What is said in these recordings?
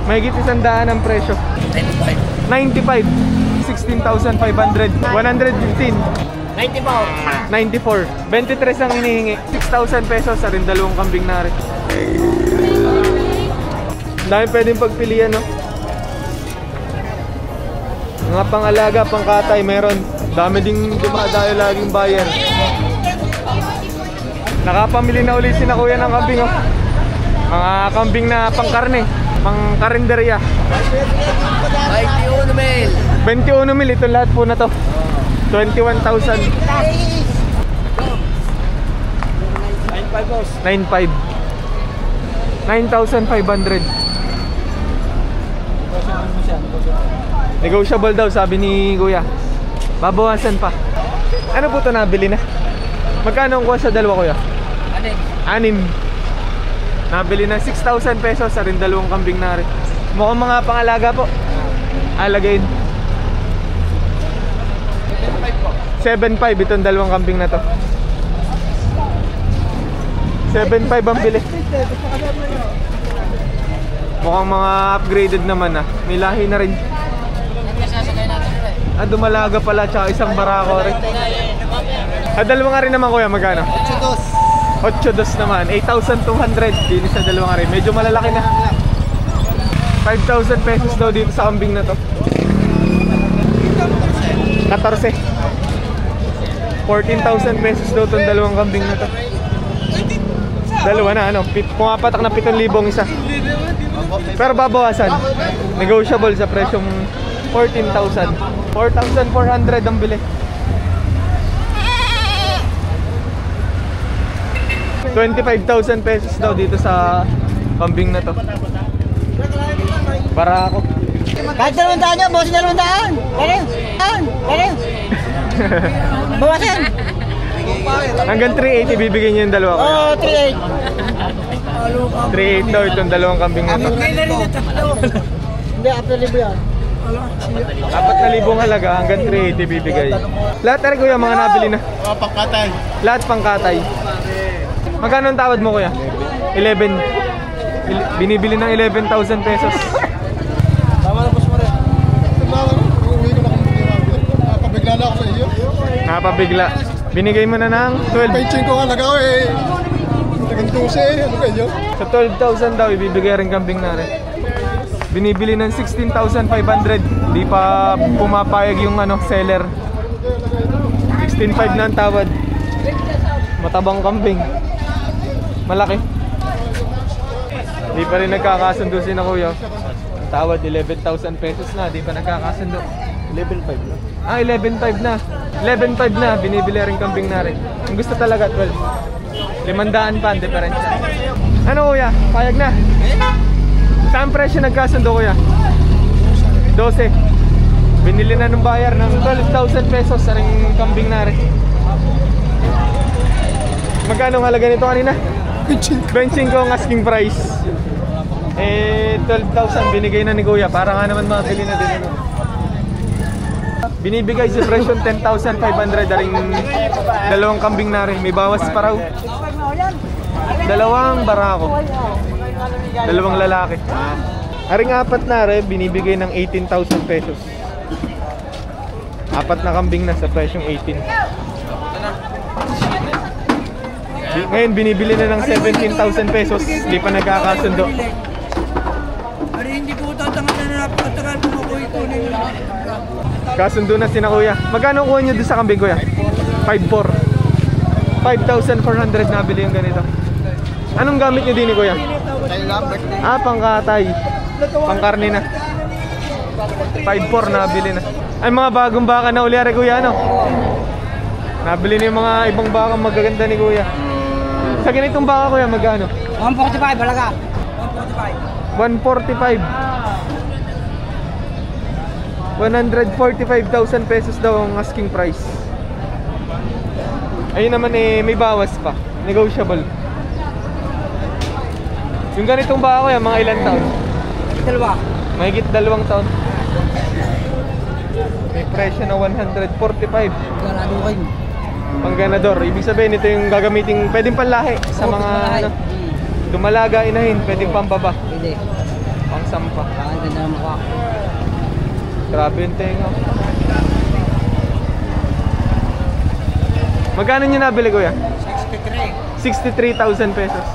Mahigit 100 ang presyo. 95. 16,500. 115. 94. 23 ang hinihingi. 6,000 pesos sa rin dalawang kambing na rin. Dami pwedeng pagpilian, no? Mga pangalaga, pangkatay meron. Dami ding dumadayo laging buyer. Nakapamili na ulit si na kuya ng kambing, oh. Mga kambing na pangkarne, pangkarinderya. 21 mil. 21 mil, ito lahat po na to. 21,000. 9,500. 9,500. Negotiable daw, sabi ni kuya. Babawasan pa. Ano po ito nabili na? Magkano ang kuha sa dalawa, kuya? 6. Nabili na 6,000 pesos sa rin dalawang kambing na rin. Mukhang mga pangalaga po. Alagayin. 7,500 itong dalawang kambing na to. 7,500 ang bili. Mukhang mga upgraded naman, ah. May lahi na rin. Dumalaga pala, tsaka isang barako rin. Dalawa nga rin naman, kuya, magkano? 8,200 naman, 8,200 din sa dalawa nga rin. Medyo malalaki na. 5,000 pesos daw dito sa kambing na to. 14. 14,000 pesos daw itong dalawang kambing na to. Dalawa na, ano? Pumapatak na 7,000 isa. Pero babawasan. Negotiable sa presyong 14,000. 4,400 ang bili. 25,000 pesos daw dito sa kambing na to. Para ako. Kahit 200 nyo, bawasin 200. Pwede. Bawasin. Hanggang 380 bibigyan niyo yung dalawa ko. Oo, 3,800. 380 daw itong dalawang kambing na to. Hindi, after libo yan. 4,000 halaga, hanggang 380 bibigay. Lahat na rin, kuya, mga nabili na. Pangkatay. Lahat pangkatay. Magkano ang tawad mo, kuya? 11. Binibili ng 11,000 pesos. Tama na po sa mare. Napabigla na ako sa iyo. Napabigla. Binigay mo na ng 12. Pension ko halaga ko eh. Tagang 12, ano kayo? Sa 12,000 daw, ibibigay rin kambing na rin. Binibili ng 16,500. Hindi pa pumapayag yung seller. 16,500 na ang tawad. Matabang kambing. Malaki. Hindi pa rin nagkakasundo si na kuya. Ang tawad 11,000 pesos na. Hindi pa nagkakasundo. 11.5 na. 11,500 na. 11,500 na. Binibili rin kambing na rin. Ang gusto talaga 12. 500 pa ang diferensya. Ano, kuya? Payag na? Saan presyo nagkasundo, kuya? 12. Binili na ng buyer ng 12,000 pesos sa ring kambing na rin. Magkano ang halaga nito kanina? 25 ang asking price. 12,000 binigay na ni kuya. Para nga naman makabili na din. Binibigay sa presyo 10,500 ring dalawang kambing na rin. May bawas pa raw. Dalawang barako. Dalawang lalaki. Aring apat na rin, binibigay ng 18,000 pesos. Apat na kambing na sa presyong 18. Ngayon binibili na ng 17,000 pesos. Hindi pa nagkakasundo. Hindi ko tatangan na napakatagal mo ako ito. Kasundo na si na kuya. Magkano kuha nyo doon sa kambing, kuya? 5,400. 5,400 nabili yung ganito. Anong gamit nyo din ni kuya? Pangkatay. Pangkarni na. 5,400 nabili na. Ay, mga bagong baka na uli, kuya, ano? Nabili na yung mga ibang baka magaganda ni kuya. Sa ganitong baka, kuya, magkano? 145, halaga. 145. 145,000 pesos daw ang asking price. Ayun naman may bawas pa. Negotiable. Yung ganitong baka, kuya, mga ilang taon? Dalawa. Mahigit 2 taon. May presyo na 145. Ganadukin. Pangganador. Ibig sabihin ito yung gagamitin, pwedeng panlahi sa mga dumalaga, inahin, pwedeng pambaba. Pwede. Pangsampa. Ganda ng mukha. Grabe yung tenga. Magkano nyo nabili kuya? 63. 63,000 pesos.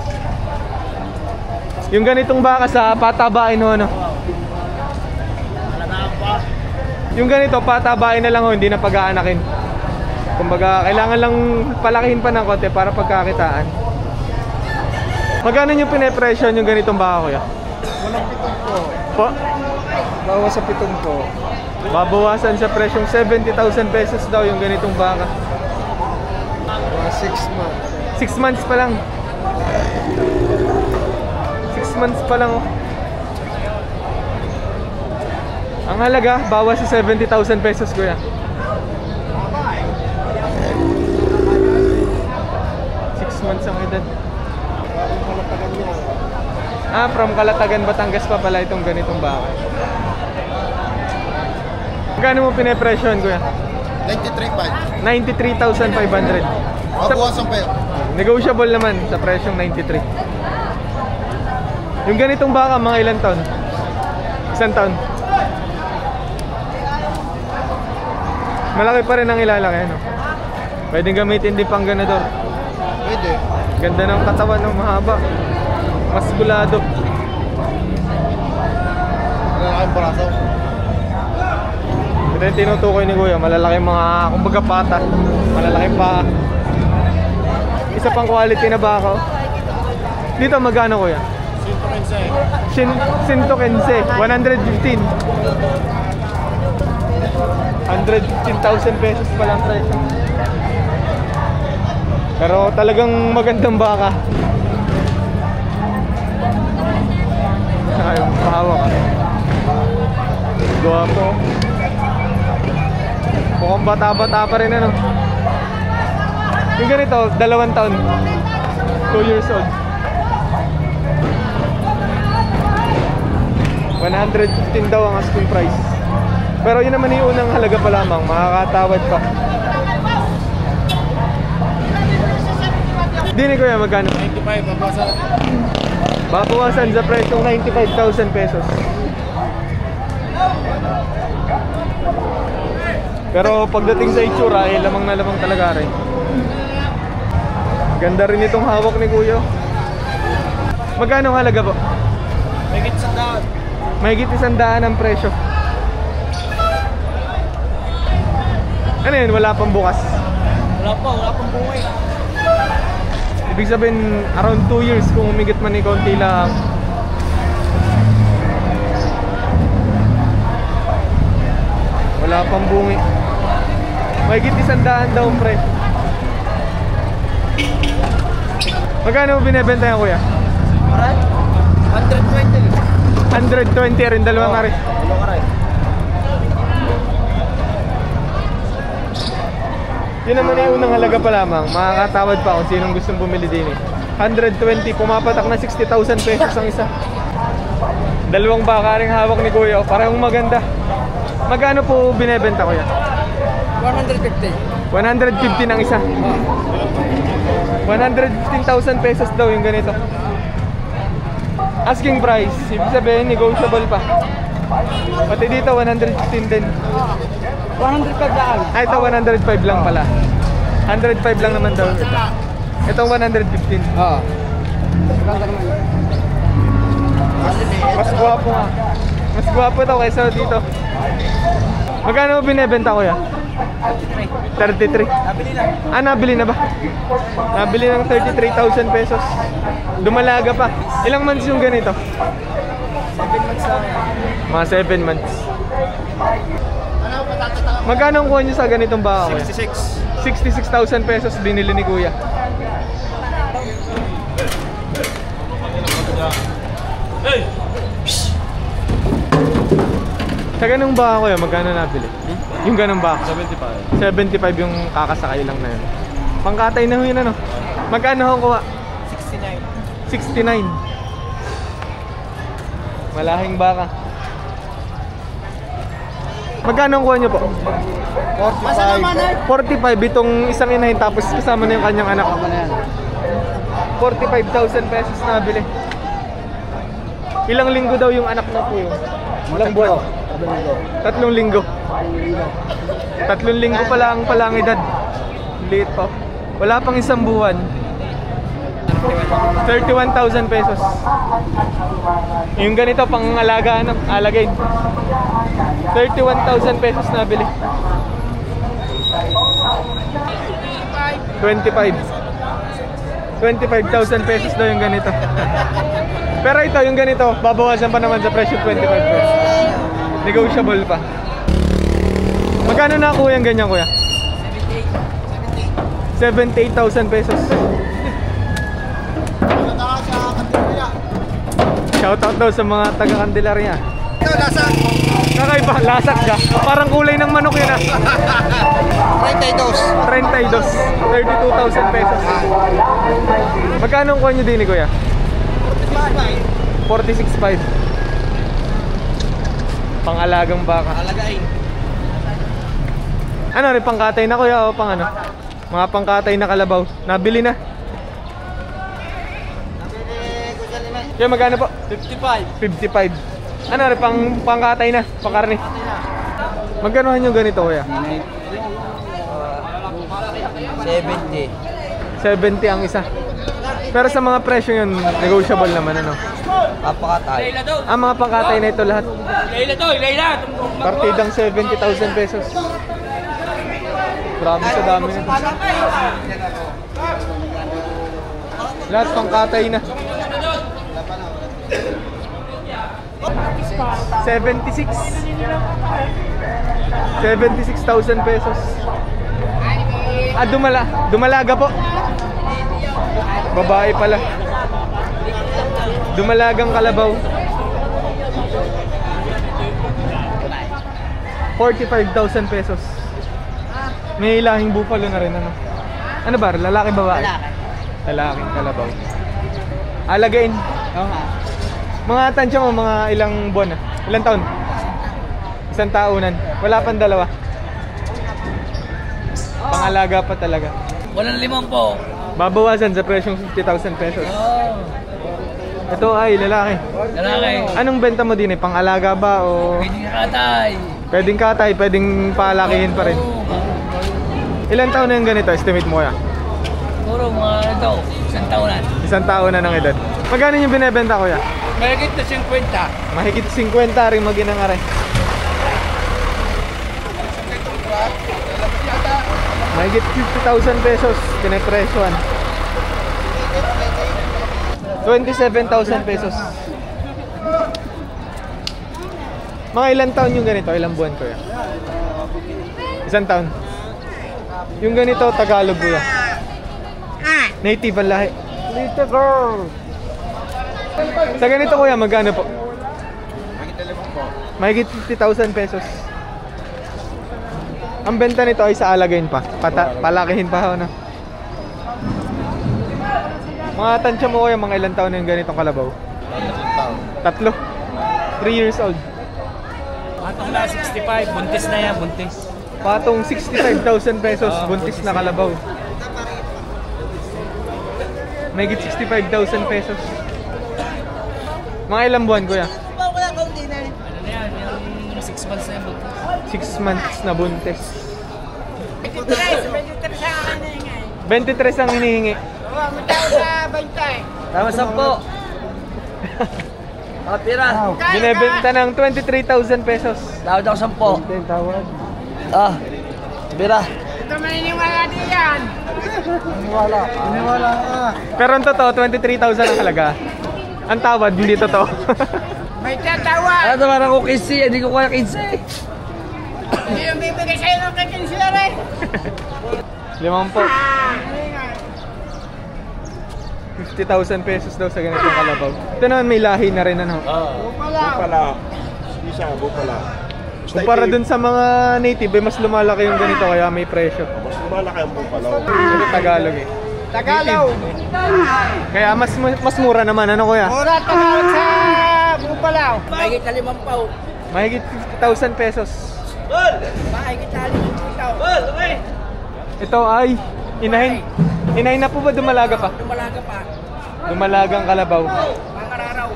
Yung ganitong baka sa patabain ho, ano? Malagaan pa. Yung ganito, patabain na lang ho, hindi na pag-aanakin. Kumbaga, kailangan lang palakihin pa ng konti para pagkakitaan. Magkano yung pinapresyon yung ganitong baka kuya? Walang pitong po. Po? Bawas sa pitong po. Babawasan sa presyong 70,000 pesos daw yung ganitong baka. Mga 6 months. 6 months pa lang. 6 months pa lang oh. Ang halaga, bawas sa 70,000 pesos kuya. 6 months ang edad. Ah, from Calatagan, Batangas pa pala itong ganitong baka. Magkano mo pinapresyon kuya? 93.5. 93,500. Babawasan pa yun. Negotiable naman sa presyong 93. Yung ganitong baka, mga ilang taon? Isang taon? Malaki pa rin ang ilalaki, ano? Pwedeng gamitin din pang ganador. Pwede. Ganda ng katawan, no? Mahaba. Maskulado. Malalaking braso. Ito yung tinutukoy ni kuya. Malalaking mga, kumbaga pata. Malalaking paa. Isa pang quality na baka, oh. Dito magkano kuya? 115. 115,000 pesos pa lang presyo. Pero talagang magandang baka. Ay, mahawak ka. Guwapo. Mukhang bata-bata pa rin, ano. Yung ganito, 2 taon. 2 years old. 115 daw ang asking price. Pero yun naman yung unang halaga pa lamang. Makakatawad pa. Di ni kuya, magkano? 95, babawasan. Babawasan sa presyong 95,000 pesos. Pero pagdating sa itsura, eh, lamang na lamang talaga rin. Ganda rin itong hawak ni kuya. Magkano ang halaga po? Mahigit 100. Mahigit 100 ang presyo. Ano yun? Wala pang bukas. Wala pang buhay. Ibig sabihin, around 2 years kung humigit man ni konti lang. Wala pang bungi. Mahigit 100 daw ang presyo. Magkano mo binibenta yan kuya? Alright? 120. 120 rin, dalawang ari. Dalawang aray. Yun naman yung unang halaga pa lamang. Makakatawad pa kung sinong gustong bumili din eh. 120, pumapatak na 60,000 pesos ang isa. Dalawang baka ring hawak ni kuya. Parehong maganda. Magkano po binebenta kuya? 150. 150 ng isa. 115,000 pesos daw yung ganito. Asking price, ibig sabihin negotiable pa. Pati dito 115 din. 105 lang. Ah, ito 105 lang pala. 105 lang naman daw ito. Itong 115. Oo. Ganda naman. Mas gwapo nga. Mas gwapo to kaysa dito. Magkano mo binebenta kuya? 33. Nabili na. Ah, nabili na ba? Nabili ng 33,000 pesos. Dumalaga pa. Ilang months yung ganito? 7 months lang. Mga 7 months. Magkano ang kuha nyo sa ganitong baka kuya? 66. 66,000 pesos binili ni kuya. Hey! Sa ganung baka kuya, magkano nabili? Yung ganung baka? 75. 75 yung kakasakay lang na yun. Pangkatay na ho yun, ano? Magkano ho kuha? 69. 69. Malahing baka. Magkano ang kuha nyo po? 45. 45 itong isang inahin tapos kasama na yung kanyang anak. Ano na yan? 45,000 pesos nabili. Ilang linggo daw yung anak na po yun? Ilang buwan? 3 linggo. 3 linggo pa lang pala ang edad. Liit pa. Wala pang 1 buwan. 31,000 pesos. Yung ganito pang alagaan, alagay. 31,000 pesos na bili. 25,000 pesos daw yung ganito. Pero ito, yung ganito, babawasan pa naman sa presyo 25 pesos. Negotiable pa. Magkano na kuya yung ganyan, kuya? 78,000 pesos. Shoutout daw sa mga taga Candelaria. Ito, lasak. Kakaiba, lasak ka. Parang kulay ng manok yun ah. 32,000 pesos. Magkano ang kuha nyo din, kuya? 46,500. Pang-alagang baka. Alagain. Ano rin, pangkatay na kuya o pang ano? Mga pangkatay na kalabaw. Nabili na. Kaya magkano po? 55. Ano rin, pangkatay na, pangkarne. Magkanohan yung ganito kuya? 70. 70 ang isa. Pero sa mga presyo yun, negotiable naman ano. Apakatay. Ang mga pangkatay na ito lahat. Layla. Partidang 70,000 pesos. Grabe sa dami nito. Lahat pangkatay na. 76,000 pesos. Ah, dumalaga po. Babae pala. Dumalagang kalabaw. 45,000 pesos. May lahing buffalo na rin ano. Ano ba? Lalaki babae? Lalaking kalabaw. Alagain. Mga tansya mo, mga ilang buwan na? Ilang taon? 1 taonan. Wala pang 2. Pangalaga pa talaga. Walang 5 po. Babawasan sa presyong 50,000 pesos. Ito ay lalaki. Lalaki. Anong benta mo din eh? Pang-alaga ba o Pwedeng katay. pwedeng katay, pwedeng palakihin pa rin? Ilang taon na yung ganito? Estimate mo kaya? Puro mga ito, 1 taonan. 1 taon na ng edad. Magkano yung binebenta kuya? Mahigit na 50. Mahigit 50 rin maginangare. Mahigit 50,000 pesos pinapresyoan. 27,000 pesos. Mga ilang taon yung ganito? Ilang buwan kuya? 1 taon. Yung ganito Tagalog kuya. Native ang lahi. Little girl. Sa ganito kuya, magkano po? Mahigit 50,000 pesos. Ang benta nito ay sa alagain pa. Palakihin pa ano. Mga tansya mo kuya, mga ilang taon na yung ganitong kalabaw? 3. 3 years old. Patong na 65, buntis na yan, buntis. Patong 65,000 pesos, buntis na kalabaw. Mahigit 65,000 pesos. Mga ilang buwan kuya? Ano na yan, yung 6 months na yan, buntis. 6 months na buntis. 23 ang hinihingi. Tama 10. Pira. Binebenta ng 23,000 pesos. Tawad ako 10. Pira. Ito maniniwala din yan. Iniwala ka. Pero ang totoo, 23,000 ang halaga. Ang tawad, hindi totoo. May tatawad. Ano naman ako 15, hindi ko kaya 15. Hindi yung bibigay sa'yo ng kakinsila rin. 5 po. 50,000 pesos daw sa ganitong kalabaw. Ito naman may lahi na rin ano. Bupala. Hindi siya, bupala. Kumpara dun sa mga native, mas lumalaki yung ganito kaya may presyo. Mas lumalaki ang bupala. Ito Tagalog eh. Tagalog. Kaya mas mura naman ano kuya? Mura Tagalog sa Bupalaw. Mahigit na 5 pao. Mahigit 50,000 pesos. Mahigit na 5,000. Ito ay inahin. Inahin na po ba dumalaga pa? Dumalaga pa. Dumalagang kalabaw. Pangararaw.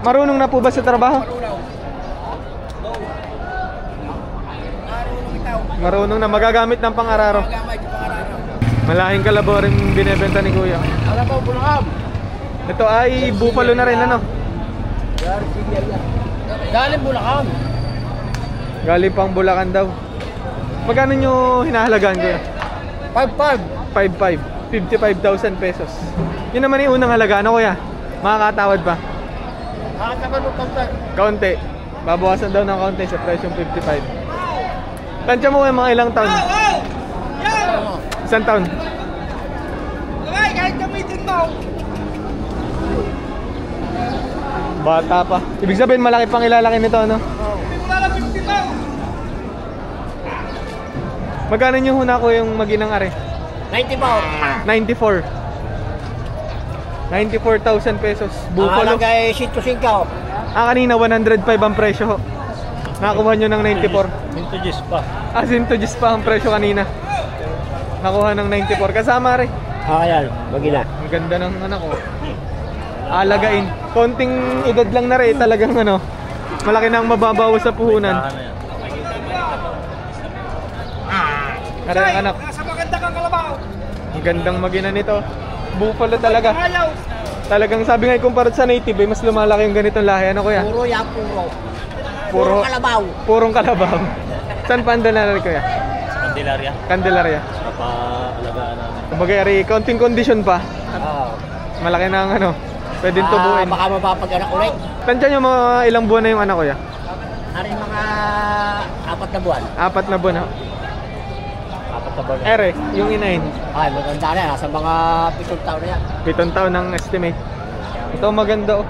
Marunong na po ba sa trabaho? Marulaw. Marunong na, magagamit ng pang-araro. Malaking kalabaw rin binebenta ni Kuya. Kalabaw, Bulacan. Ito ay buffalo na rin, ano? Galing Bulacan. Galing pang Bulacan daw. Magkano nyo hinahalagaan, Kuya? 5-5. 5,500. 55,000 pesos. Yun naman yung unang halaga, ano Kuya? Makakatawad pa? Nakatakan mo kanta. Kaunti. Babawasan daw ng kaunti sa presyong 55. Tansya mo Kuya, mga ilang taon? Isang taon? Okay, kahit gamitin mo. Bata pa. Ibig sabihin malaki pang ilalaki nito, ano? Wala lang 50 mo. Magkano nyo huna ko yung maginang are? 90 po. 94. 94,000 pesos. Buffalo. Ang halaga ay 105. Kanina 105 ang presyo ho. Nakakuha nyo ng 94. Vintages pa. Sintoges pa ang presyo kanina. Nakuha ng 94. Kasama rin. Yan. Magina. Ang ganda ng anak ko. Alagain. Konting edad lang na rin. Talagang ano, malaki na ang mababawas sa puhunan. Are ang anak. Nasa maganda kang kalabaw. Ang gandang magina nito. Buffalo talaga. Ayaw. Talagang sabi nga kumpara sa native, mas lumalaki yung ganitong lahi. Ano Kuya? Puro yan, puro. Puro Kalabaw. Purong kalabaw. Saan pa ang dala Kuya? Candelaria. Candelaria. Papaalagaan namin. Kumbaga, konting condition pa. Oo. Malaki na ang ano. Pwedeng tubuin. Baka mapapag-anak ulit. Tansya nyo mga ilang buwan na yung anak Kuya? Ari mga 4 na buwan. 4 na buwan. 4 na buwan. Ere, yung inahin. Ay, maganda na. Nasa mga 7 taon na yan. 7 taon ng estimate. Ito maganda oh.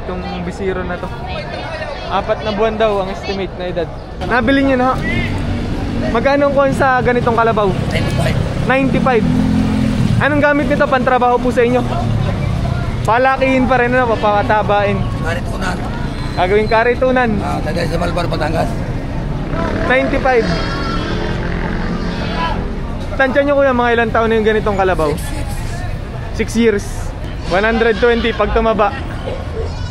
Itong bisiro na to. 4 na buwan daw ang estimate na edad. Nabili nyo na ho. Magkano ang kuhan sa ganitong kalabaw? 95. Anong gamit nito? Pantrabaho po sa inyo? Palakihin pa rin na, papakatabain. Karitunan. Gagawing karitunan. Tagay sa Malbar, Batangas. 95. Tansya nyo Kuya, mga ilang taon na yung ganitong kalabaw? 6 years. 120 pag tumaba.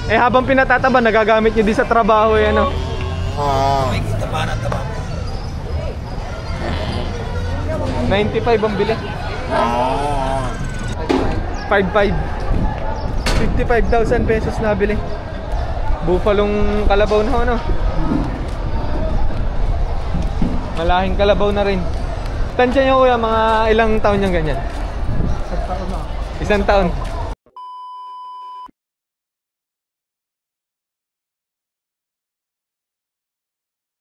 Eh habang pinatataba, nagagamit nyo din sa trabaho eh, ano? May kita pa na taba. 95 ang bili. 55. 55,000 pesos na bili. Buffalong kalabaw na ho, ano? Malaking kalabaw na rin. Tansya nyo Kuya, mga ilang taon yung ganyan? 1 taon.